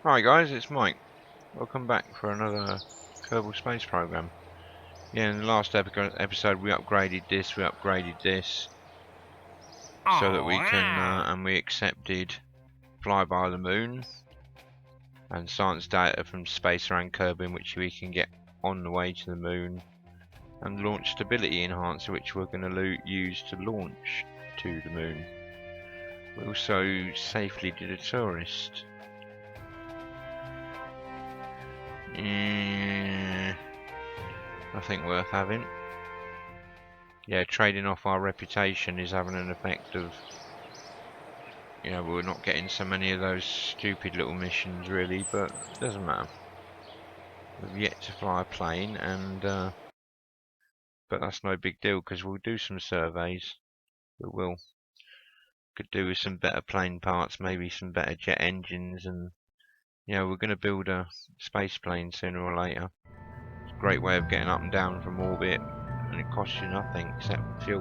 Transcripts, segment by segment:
Hi guys, it's Mike. Welcome back for another Kerbal Space Program. Yeah, in the last episode we upgraded this, so that we can, and we accepted flyby the moon and science data from space around Kerbal, in which we can get on the way to the moon, and launch stability enhancer, which we're going to use to launch to the moon. We also safely did a tourist. Nothing worth having. Yeah, trading off our reputation is having an effect of, you know, we're not getting so many of those stupid little missions really, but it doesn't matter. We've yet to fly a plane, and but that's no big deal because we'll do some surveys. We will. Could do with some better plane parts, maybe some better jet engines, and you know, we're going to build a space plane sooner or later. It's a great way of getting up and down from orbit, and it costs you nothing except fuel.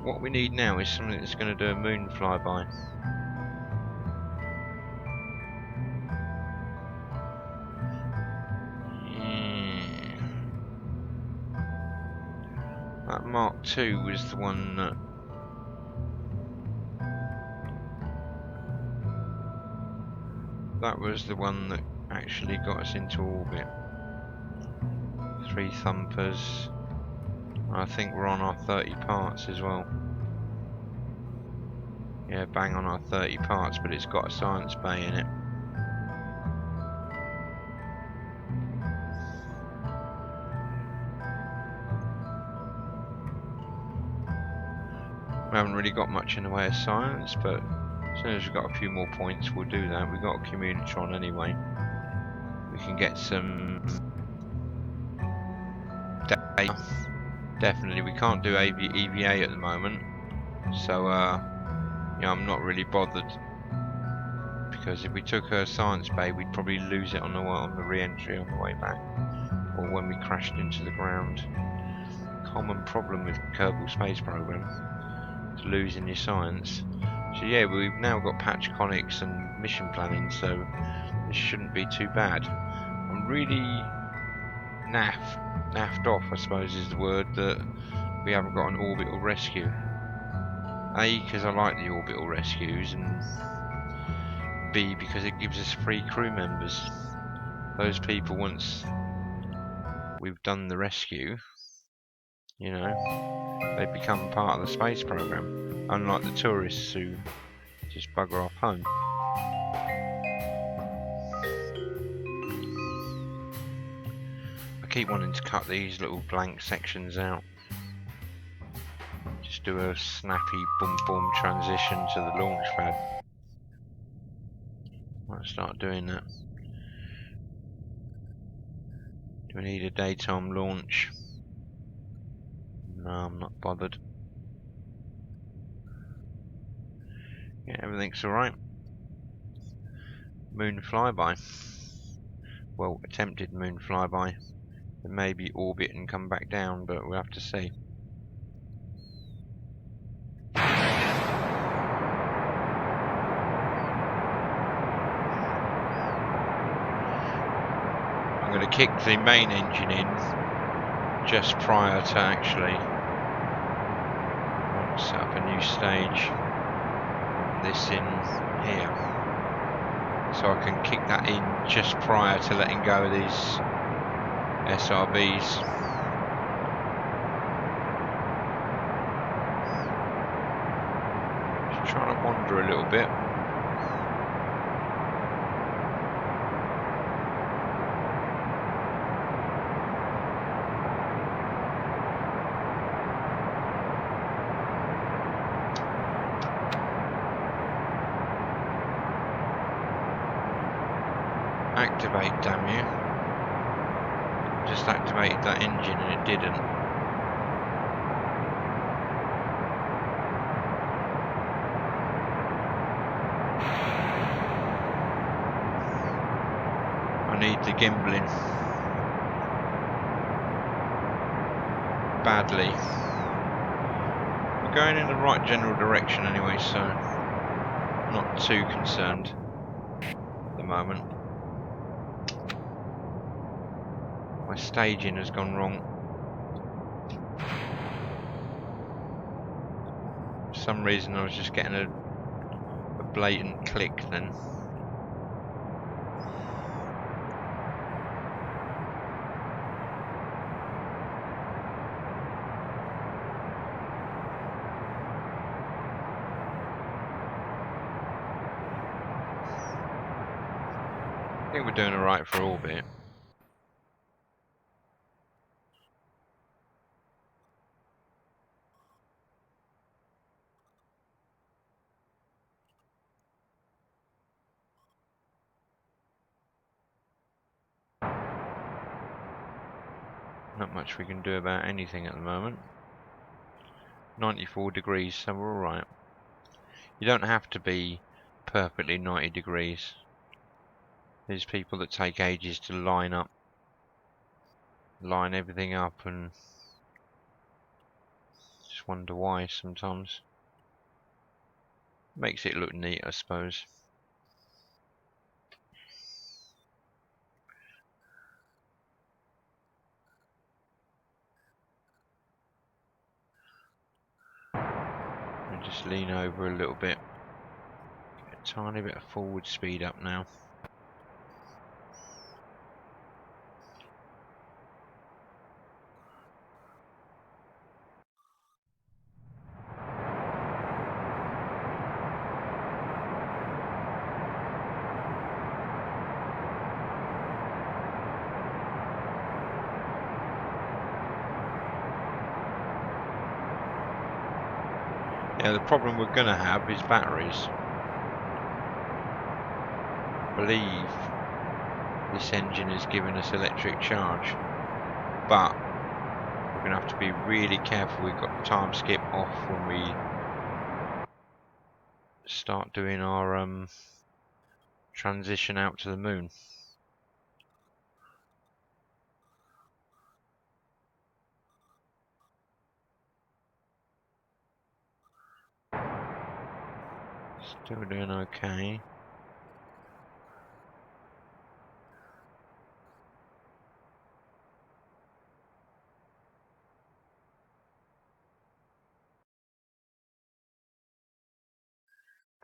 What we need now is something that's going to do a moon flyby. That Mark II was the one that actually got us into orbit. 3 thumpers. I think we're on our 30 parts as well. Yeah, bang on our 30 parts, but it's got a science bay in it. We haven't really got much in the way of science, but as soon as we've got a few more points, we'll do that. We've got a communitron anyway. We can get some data. Definitely, we can't do EVA at the moment, so yeah, I'm not really bothered, because if we took a science bay, we'd probably lose it on the re-entry on the way back, or when we crashed into the ground. Common problem with Kerbal Space Program, is losing your science. So yeah, we've now got patch conics and mission planning, so this shouldn't be too bad. I'm really naffed off, I suppose is the word, that we haven't got an orbital rescue. A, because I like the orbital rescues, and B, because it gives us free crew members. Those people, once we've done the rescue, you know, they become part of the space program, unlike the tourists who just bugger off home. I keep wanting to cut these little blank sections out. Just do a snappy boom boom transition to the launch pad. Might start doing that. Do we need a daytime launch? No, I'm not bothered. Yeah, everything's alright. Moon flyby. Well, attempted moon flyby. It may be orbit and come back down, but we'll have to see. I'm going to kick the main engine in just prior to actually set up a new stage. This in here, so I can kick that in just prior to letting go of these SRBs. Just trying to wander a little bit. Activate, damn you. Just activated that engine and it didn't. I need the gimbling badly. We're going in the right general direction anyway, so I'm not too concerned. The the moment. My staging has gone wrong. For some reason I was just getting a blatant click then. I think we're doing alright for orbit. Not much we can do about anything at the moment. 94 degrees, so we're alright. You don't have to be perfectly 90 degrees. There's people that take ages to line everything up, and just wonder why sometimes. Makes it look neat, I suppose. I'll just lean over a little bit. Get a tiny bit of forward speed up now. Yeah, the problem we're going to have is batteries. I believe this engine is giving us electric charge, but we're going to have to be really careful. We've got the time skip off when we start doing our transition out to the moon. Still doing okay.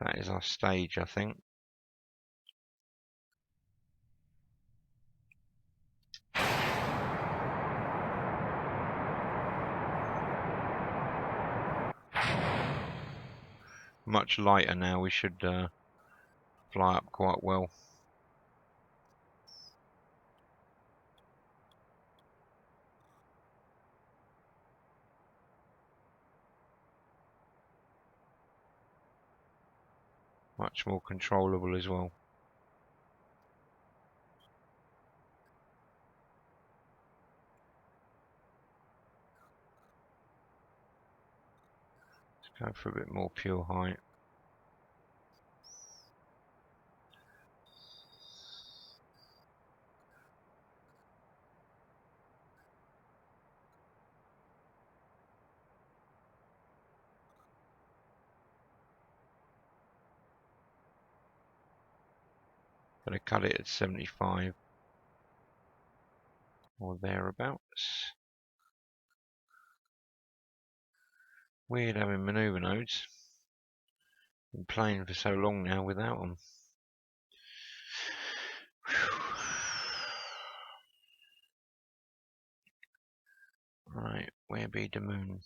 That is our stage, I think. Much lighter now, we should fly up quite well. Much more controllable as well. Let's go for a bit more pure height. Gonna cut it at 75 or thereabouts. Weird having maneuver nodes. Been playing for so long now without them. Right, where be the moon?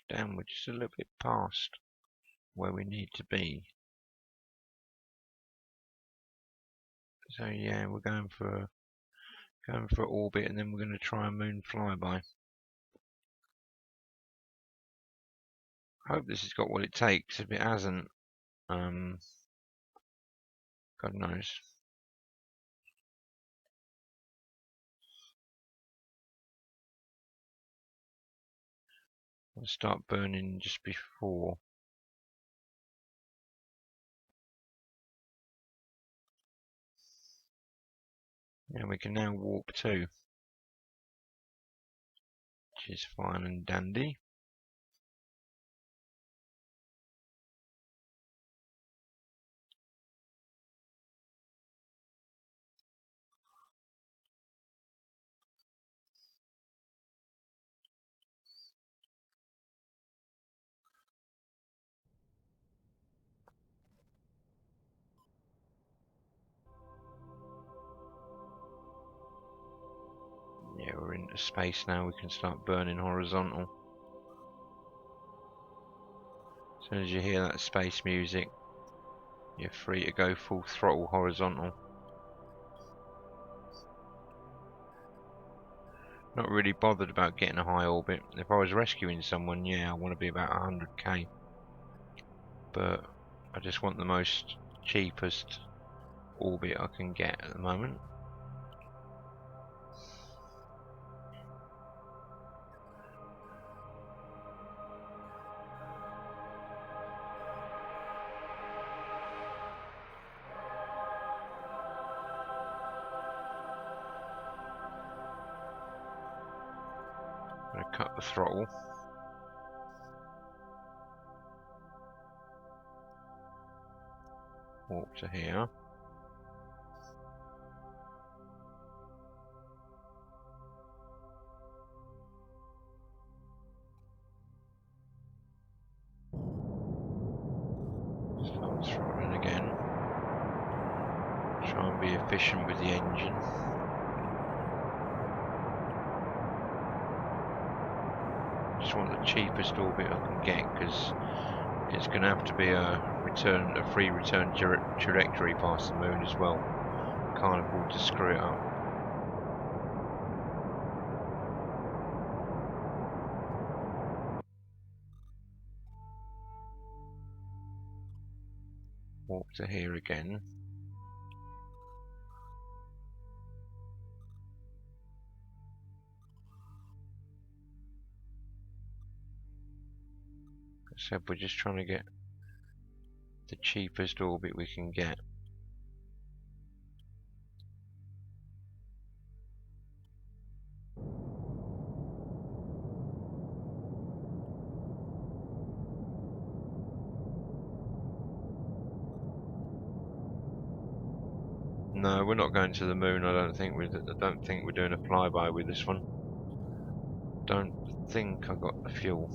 Downward, just a little bit past where we need to be. So yeah, we're going for orbit, and then we're going to try a moon flyby. I hope this has got what it takes. If it hasn't, God knows. I'll start burning just before. Yeah, we can now warp too, which is fine and dandy. of space now, we can start burning horizontal. As soon as you hear that space music, you're free to go full throttle horizontal. Not really bothered about getting a high orbit. If I was rescuing someone, yeah, I want to be about 100k. But I just want the most cheapest orbit I can get at the moment. I'm going to cut the throttle. Walk to here. Start throttling again. Try and be efficient with the engine. Just want the cheapest orbit I can get, because it's going to have to be a free return trajectory past the moon as well. Can't afford to screw it up. Walk to here again. So we're just trying to get the cheapest orbit we can get. No, we're not going to the moon. I don't think we're doing a flyby with this one. Don't think I got the fuel.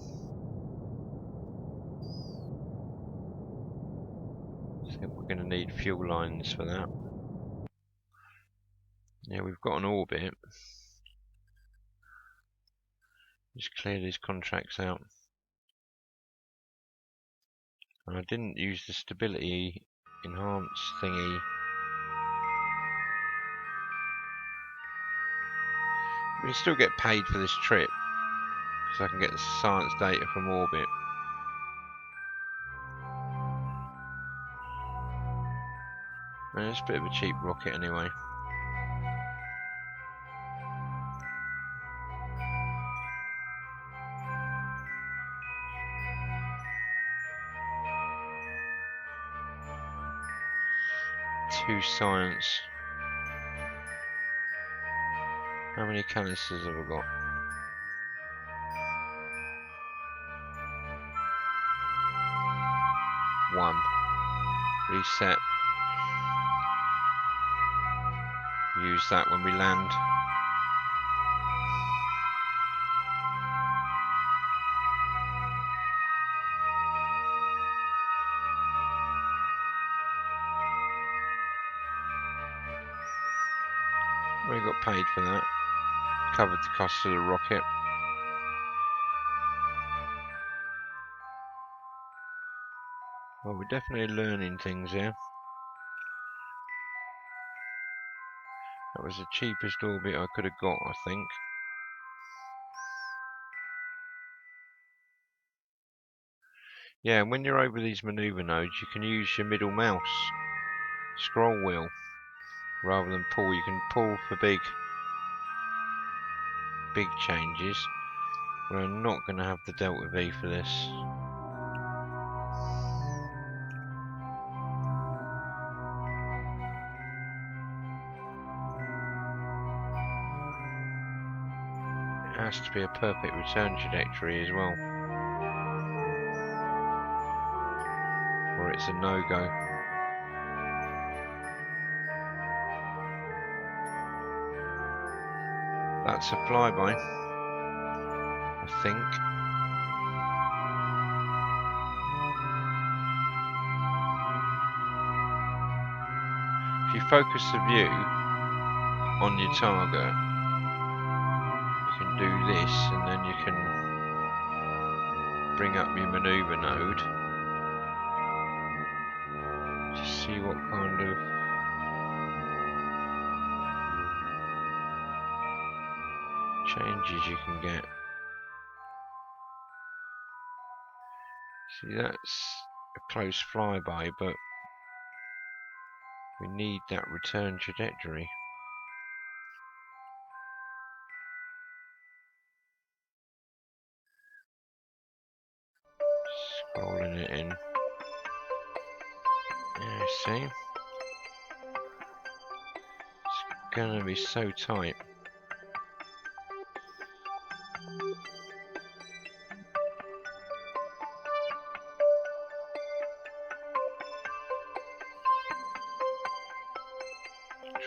I think we're going to need fuel lines for that. Yeah, we've got an orbit. Just clear these contracts out. And I didn't use the stability enhance thingy. We can still get paid for this trip, because I can get the science data from orbit. And it's a bit of a cheap rocket anyway. Two science. How many canisters have I got? One. Reset. Use that when we land. We got paid for that. Covered the cost of the rocket. Well, we're definitely learning things here. That was the cheapest orbit I could have got, I think. Yeah, and when you're over these maneuver nodes, you can use your middle mouse scroll wheel rather than pull. You can pull for big changes. We're not going to have the Delta V for this. It has to be a perfect return trajectory as well, or it's a no-go. That's a flyby, I think. If you focus the view on your target, you do this, and then you can bring up your maneuver node to see what kind of changes you can get. See, that's a close flyby, but we need that return trajectory. Scrolling it in. Yeah, see? It's gonna be so tight.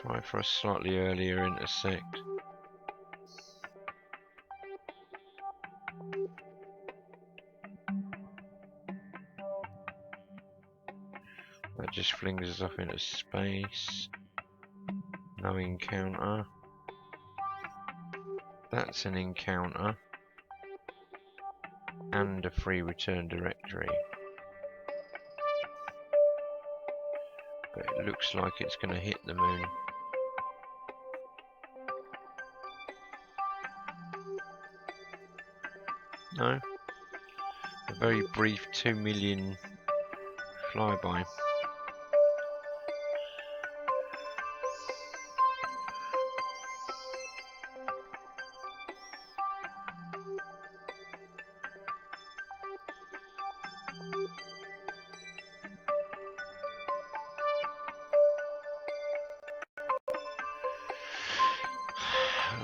Try for a slightly earlier intersect. That just flings us off into space. No encounter. That's an encounter. And a free return directory. But it looks like it's going to hit the moon. No. A very brief 2 million flyby.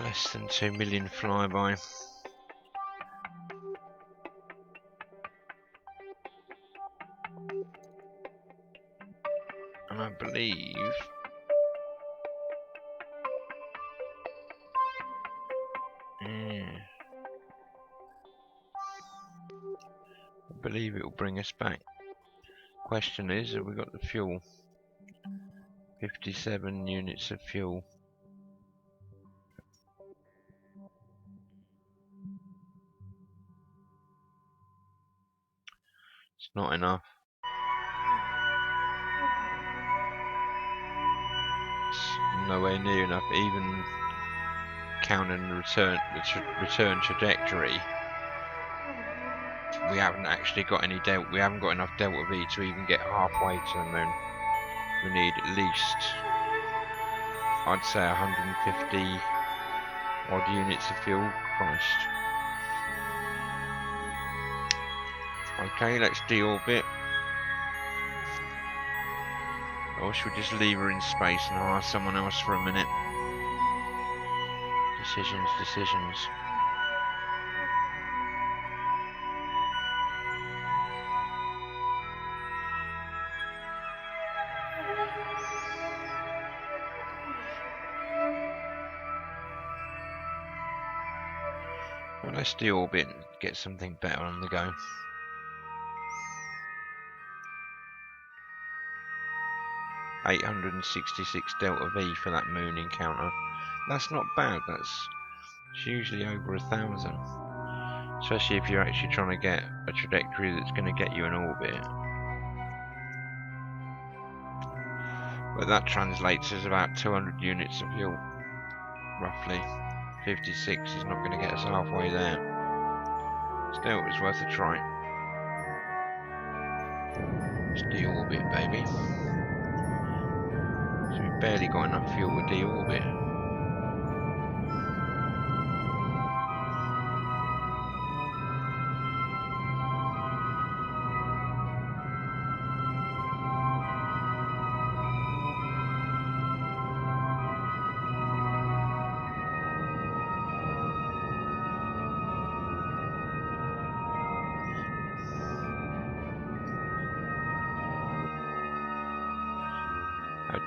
Less than 2 million flyby. And I believe it will bring us back. Question is, have we got the fuel? 57 units of fuel. It's not enough. It's nowhere near enough, even counting the return trajectory. We haven't actually got any delta. We haven't got enough delta V to even get halfway to the moon. We need at least, I'd say, 150 odd units of fuel. Christ. Okay, let's deorbit. Or should we just leave her in space and hire someone else for a minute? Decisions. Well, let's deorbit and get something better on the go. $866 delta V for that moon encounter. That's not bad. It's usually over 1,000. Especially if you're actually trying to get a trajectory that's going to get you in orbit. But that translates as about 200 units of fuel, roughly. 56 is not going to get us halfway there. Still, it was worth a try. Let's deorbit, baby. So we've barely got enough fuel to deorbit.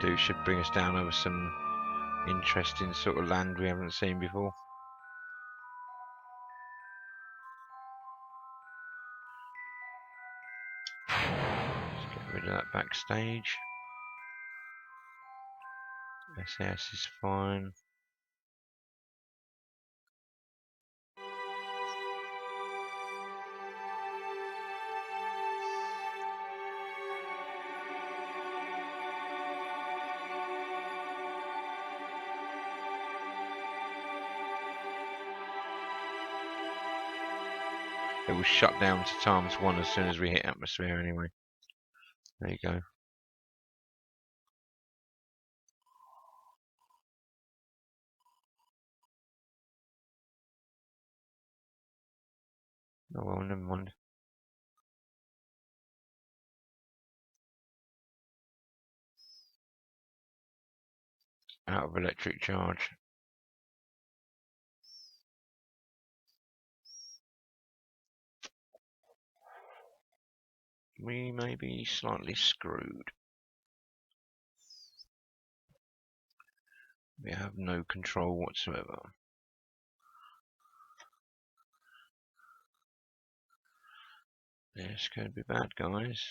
That should bring us down over some interesting sort of land we haven't seen before. Let's get rid of that backstage. SAS is fine. will shut down to ×1 as soon as we hit atmosphere anyway. There you go. Oh well, never mind. Out of electric charge. We may be slightly screwed. We have no control whatsoever. This could be bad, guys.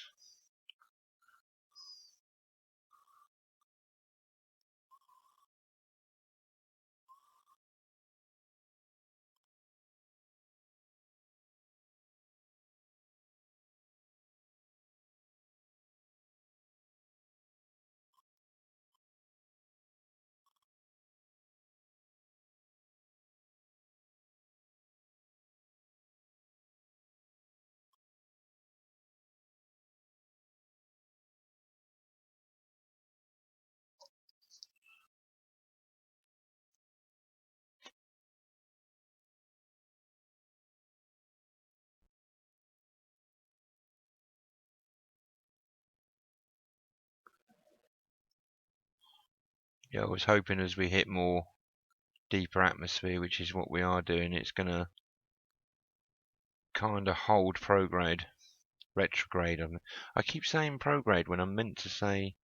Yeah, I was hoping as we hit more deeper atmosphere, which is what we are doing, it's gonna kind of hold retrograde. I keep saying prograde when I'm meant to say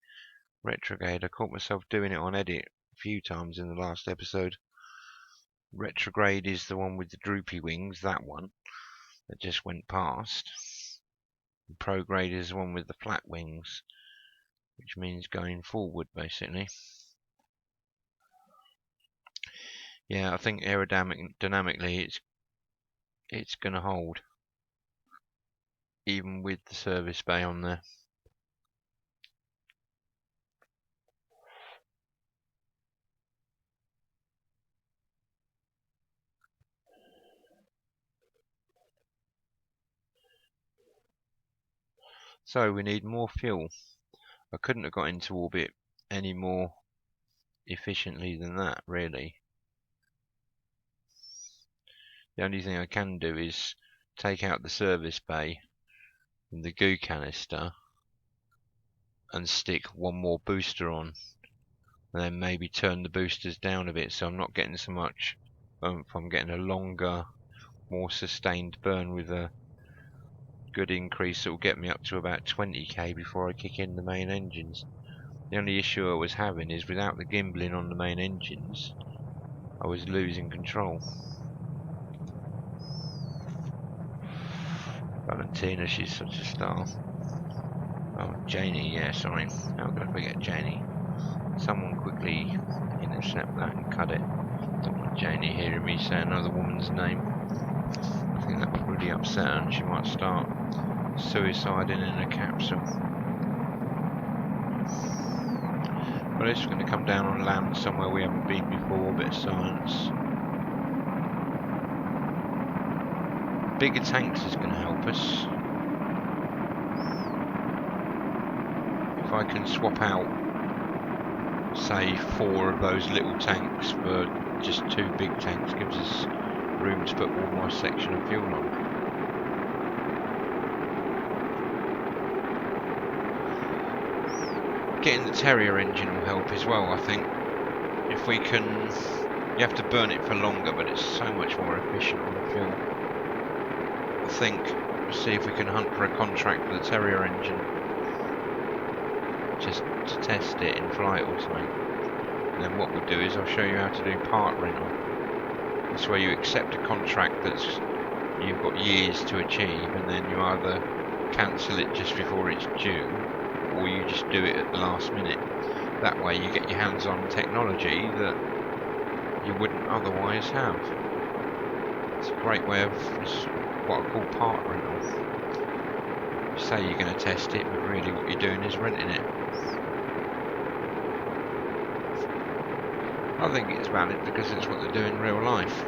retrograde. I caught myself doing it on edit a few times in the last episode. Retrograde is the one with the droopy wings, that one that just went past. And prograde is the one with the flat wings, which means going forward basically. Yeah, I think aerodynamically it's going to hold, even with the service bay on there. So we need more fuel. I couldn't have got into orbit any more efficiently than that, really. The only thing I can do is take out the service bay and the goo canister and stick one more booster on, and then maybe turn the boosters down a bit so I'm not getting so much oomph. I'm getting a longer, more sustained burn with a good increase that will get me up to about 20k before I kick in the main engines. The only issue I was having is without the gimbling on the main engines, I was losing control. Valentina, she's such a star. Oh, Janie, yeah, sorry. How could I forget Janie? Someone quickly intercept that and cut it. Don't want Janie hearing me say another woman's name. I think that would really upset her and she might start suiciding in a capsule. But it's going to come down on land somewhere we haven't been before, a bit of science. Bigger tanks is going to help us. If I can swap out, say, 4 of those little tanks for just 2 big tanks, gives us room to put all my section of fuel on. Getting the Terrier engine will help as well, I think. If we can, you have to burn it for longer, but it's so much more efficient on the fuel. I think we'll see if we can hunt for a contract for the Terrier engine, just to test it in flight or something. And then what we'll do is I'll show you how to do part rental. That's where you accept a contract that's you've got years to achieve, and then you either cancel it just before it's due, or you just do it at the last minute. That way you get your hands on technology that you wouldn't otherwise have. It's a great way of what I call part rental. You say you're going to test it, but really what you're doing is renting it. I think it's valid because it's what they do in real life.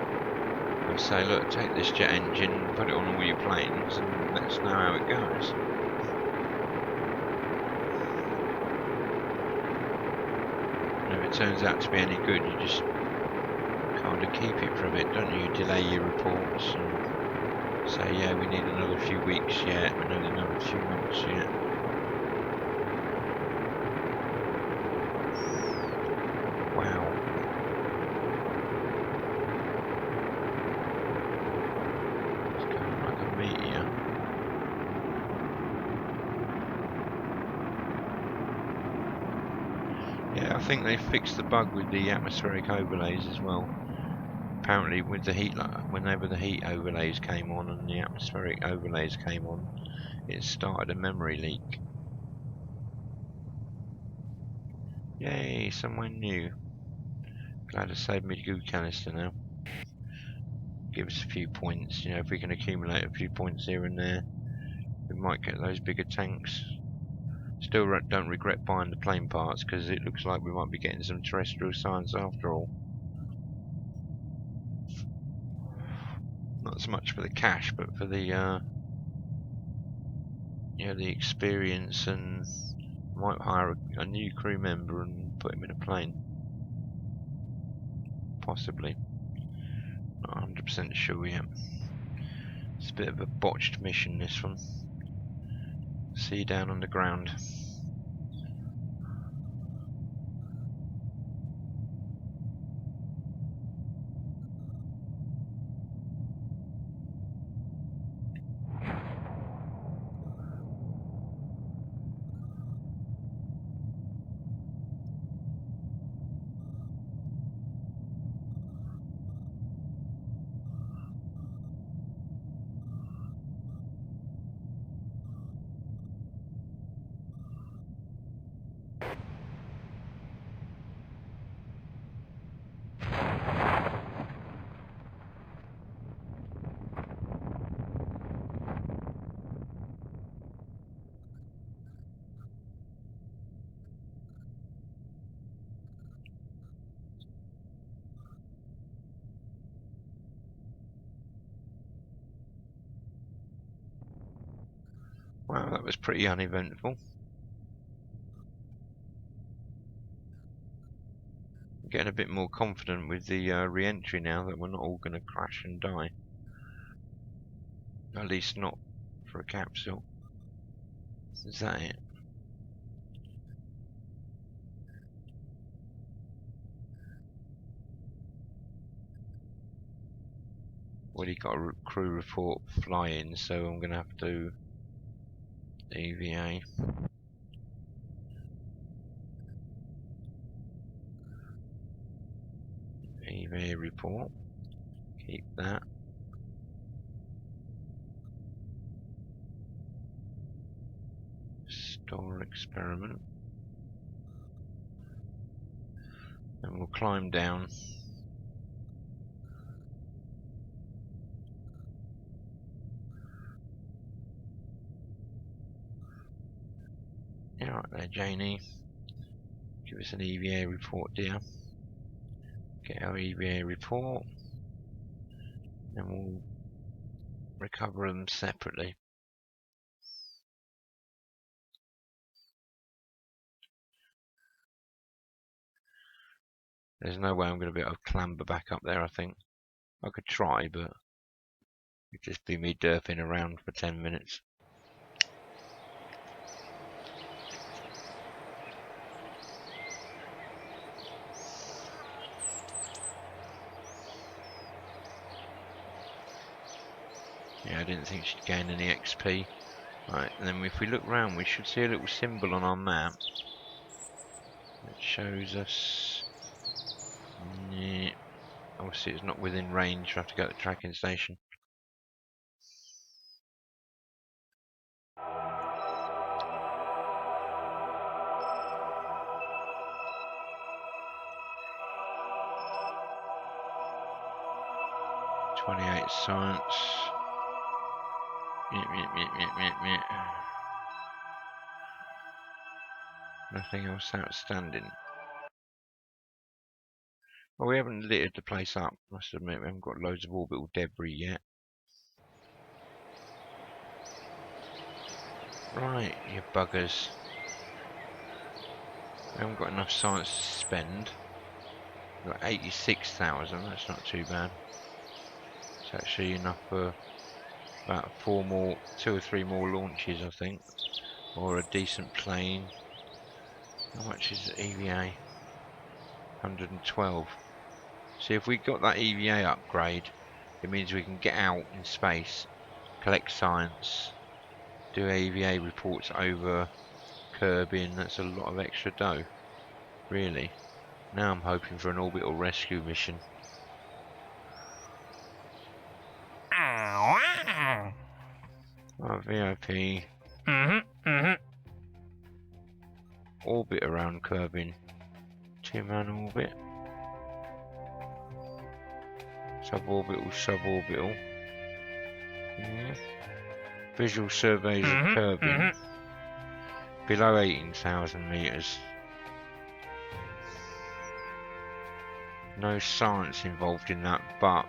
I say, look, take this jet engine, put it on all your planes, and let us know how it goes. And if it turns out to be any good, you just kind of keep it for a bit, don't you? Delay your reports and say, yeah, we need another few weeks yet, we need another few months yet. Wow. It's going like a meteor. Yeah, I think they fixed the bug with the atmospheric overlays as well. Apparently with the heat, whenever the heat overlays came on and the atmospheric overlays came on, it started a memory leak. Yay, somewhere new. Glad I saved me goo canister now. Give us a few points, you know, if we can accumulate a few points here and there, we might get those bigger tanks. Still don't regret buying the plane parts, because it looks like we might be getting some terrestrial science after all. Not so much for the cash, but for the you know, the experience, and might hire a new crew member and put him in a plane. Possibly. Not 100% sure yet. It's a bit of a botched mission, this one. See you down on the ground. Wow, that was pretty uneventful. I'm getting a bit more confident with the re-entry now that we're not all going to crash and die. At least not for a capsule. Is that it? Already got a crew report fly-in, so I'm going to have to EVA. EVA report. Keep that. Store experiment. And we'll climb down. Yeah, right there, Janie. Give us an EVA report, dear. Get our EVA report. And we'll recover them separately. There's no way I'm going to be able to clamber back up there, I think. I could try, but it'd just be me derping around for 10 minutes. Yeah, I didn't think she'd gain any XP. Right, and then if we look round, we should see a little symbol on our map that shows us. Yeah, obviously it's not within range. We have to go to the tracking station. '28 science. Nothing else outstanding. Well, we haven't littered the place up, must admit. We haven't got loads of orbital debris yet. Right, you buggers. We haven't got enough science to spend. We've got 86,000, that's not too bad. It's actually enough for about 2 or 3 more launches, I think. Or a decent plane. How much is EVA? 112. See, if we got that EVA upgrade, it means we can get out in space, collect science, do EVA reports over Kirby, and that's a lot of extra dough, really. Now I'm hoping for an orbital rescue mission. Oh, VIP. Orbit around Kerbin. 2-man orbit. Suborbital, suborbital. Visual surveys of Kerbin. Below 18,000 meters. No science involved in that, but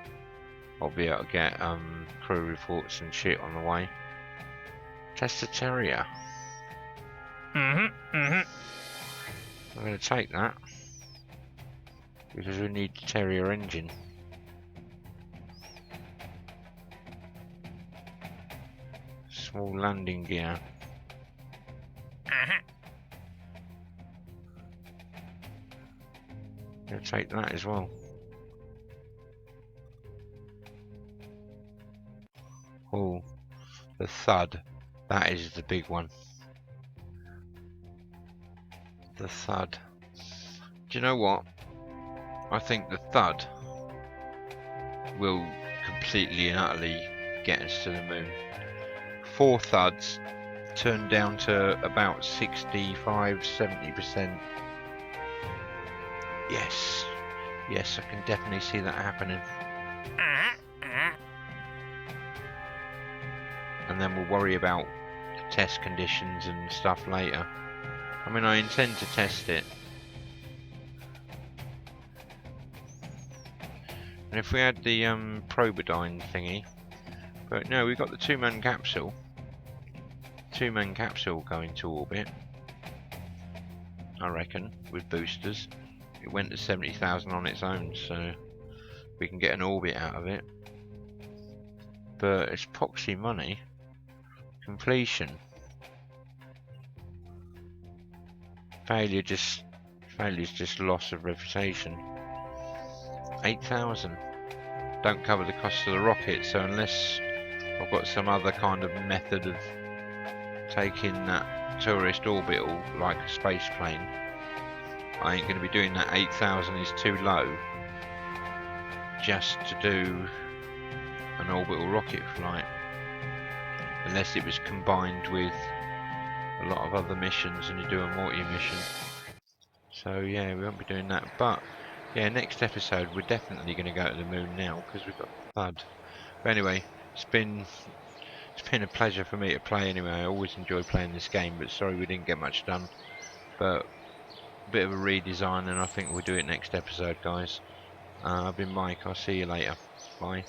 I'll be able to get crew reports and shit on the way. Test a Terrier. I'm going to take that because we need the Terrier engine. Small landing gear. Going to take that as well. Oh, the Thud. That is the big one. The Thud. Do you know what? I think the Thud will completely and utterly get us to the moon. 4 Thuds turned down to about 65–70%. Yes. Yes, I can definitely see that happening. And then we'll worry about the test conditions and stuff later. I mean, I intend to test it. And if we had the Probodyne thingy, but no, we got the 2-man capsule. 2-man capsule going to orbit, I reckon, with boosters. It went to 70,000 on its own, so we can get an orbit out of it. But it's poxy money. Completion. Failure's just loss of reputation. 8,000. Don't cover the cost of the rocket, so unless I've got some other kind of method of taking that tourist orbital like a space plane, I ain't going to be doing that. 8,000 is too low just to do an orbital rocket flight, unless it was combined with a lot of other missions and you do a multi-mission. So yeah, we won't be doing that. But yeah, next episode we're definitely going to go to the moon now because we've got Thud. But anyway, it's been a pleasure for me to play anyway. I always enjoy playing this game, but sorry we didn't get much done. But a bit of a redesign, and I think we'll do it next episode, guys. I've been Mike. I'll see you later. Bye.